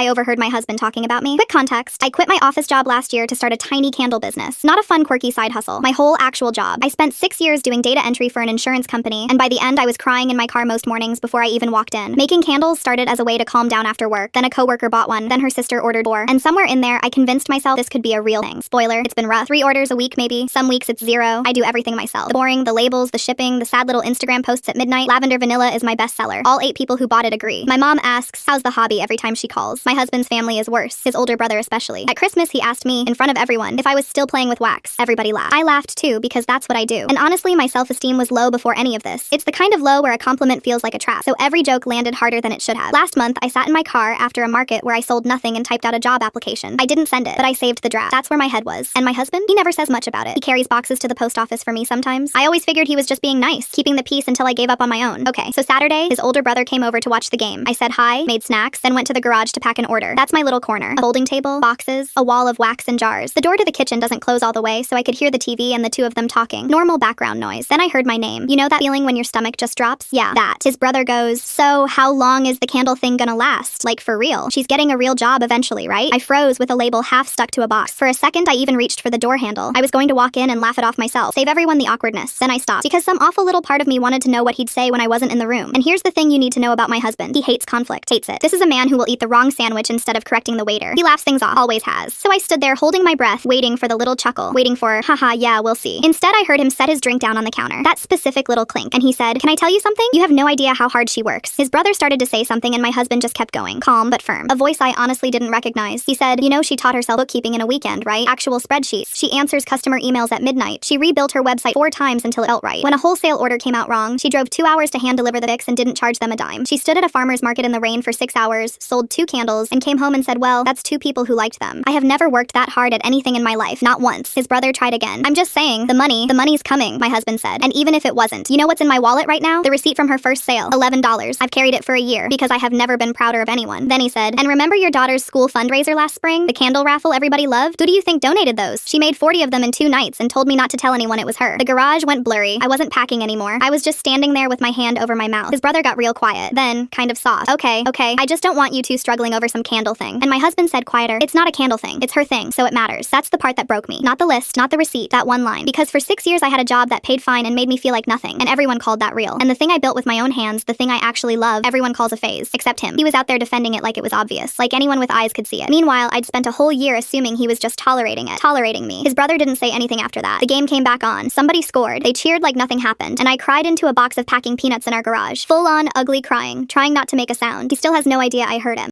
I overheard my husband talking about me. Quick context, I quit my office job last year to start a tiny candle business. Not a fun, quirky side hustle. My whole actual job. I spent 6 years doing data entry for an insurance company, and by the end I was crying in my car most mornings before I even walked in. Making candles started as a way to calm down after work, then a coworker bought one, then her sister ordered more, and somewhere in there I convinced myself this could be a real thing. Spoiler, it's been rough. 3 orders a week maybe. Some weeks it's 0. I do everything myself. The boring, the labels, the shipping, the sad little Instagram posts at midnight. Lavender vanilla is my bestseller. All 8 people who bought it agree. My mom asks, how's the hobby every time she calls. My husband's family is worse, his older brother especially. At Christmas he asked me, in front of everyone, if I was still playing with wax. Everybody laughed. I laughed too, because that's what I do. And honestly, my self-esteem was low before any of this. It's the kind of low where a compliment feels like a trap, so every joke landed harder than it should have. Last month, I sat in my car after a market where I sold nothing and typed out a job application. I didn't send it, but I saved the draft. That's where my head was. And my husband? He never says much about it. He carries boxes to the post office for me sometimes. I always figured he was just being nice, keeping the peace until I gave up on my own. Okay, so Saturday, his older brother came over to watch the game. I said hi, made snacks, then went to the garage to pack an order. That's my little corner. A folding table, boxes, a wall of wax and jars. The door to the kitchen doesn't close all the way, so I could hear the TV and the two of them talking. Normal background noise. Then I heard my name. You know that feeling when your stomach just drops? Yeah, that. His brother goes, so how long is the candle thing gonna last? Like for real? She's getting a real job eventually, right? I froze with a label half stuck to a box. For a second, I even reached for the door handle. I was going to walk in and laugh it off myself, save everyone the awkwardness. Then I stopped, because some awful little part of me wanted to know what he'd say when I wasn't in the room. And here's the thing you need to know about my husband. He hates conflict. Hates it. This is a man who will eat the wrong sandwich instead of correcting the waiter. He laughs things off. Always has. So I stood there holding my breath, waiting for the little chuckle. Waiting for, haha, yeah, we'll see. Instead, I heard him set his drink down on the counter. That specific little clink. And he said, can I tell you something? You have no idea how hard she works. His brother started to say something and my husband just kept going. Calm but firm. A voice I honestly didn't recognize. He said, you know she taught herself bookkeeping in a weekend, right? Actual spreadsheets. She answers customer emails at midnight. She rebuilt her website 4 times until it felt right. When a wholesale order came out wrong, she drove 2 hours to hand deliver the fix and didn't charge them a dime. She stood at a farmer's market in the rain for 6 hours, sold 2 candles, and came home and said, well, that's 2 people who liked them. I have never worked that hard at anything in my life. Not once. His brother tried again. I'm just saying, the money's coming, my husband said. And even if it wasn't, you know what's in my wallet right now? The receipt from her first sale. $11. I've carried it for a year because I have never been prouder of anyone. Then he said, and remember your daughter's school fundraiser last spring? The candle raffle everybody loved? Who do you think donated those? She made 40 of them in 2 nights and told me not to tell anyone it was her. The garage went blurry. I wasn't packing anymore. I was just standing there with my hand over my mouth. His brother got real quiet, then kind of soft. Okay, I just don't want you 2 struggling over some candle thing. And my husband said quieter, it's not a candle thing. It's her thing, so it matters. That's the part that broke me. Not the list, not the receipt, that one line. Because for 6 years I had a job that paid fine and made me feel like nothing. And everyone called that real. And the thing I built with my own hands, the thing I actually love, everyone calls a phase. Except him. He was out there defending it like it was obvious. Like anyone with eyes could see it. Meanwhile, I'd spent a whole year assuming he was just tolerating it. Tolerating me. His brother didn't say anything after that. The game came back on. Somebody scored. They cheered like nothing happened. And I cried into a box of packing peanuts in our garage. Full on, ugly crying. Trying not to make a sound. He still has no idea I heard him.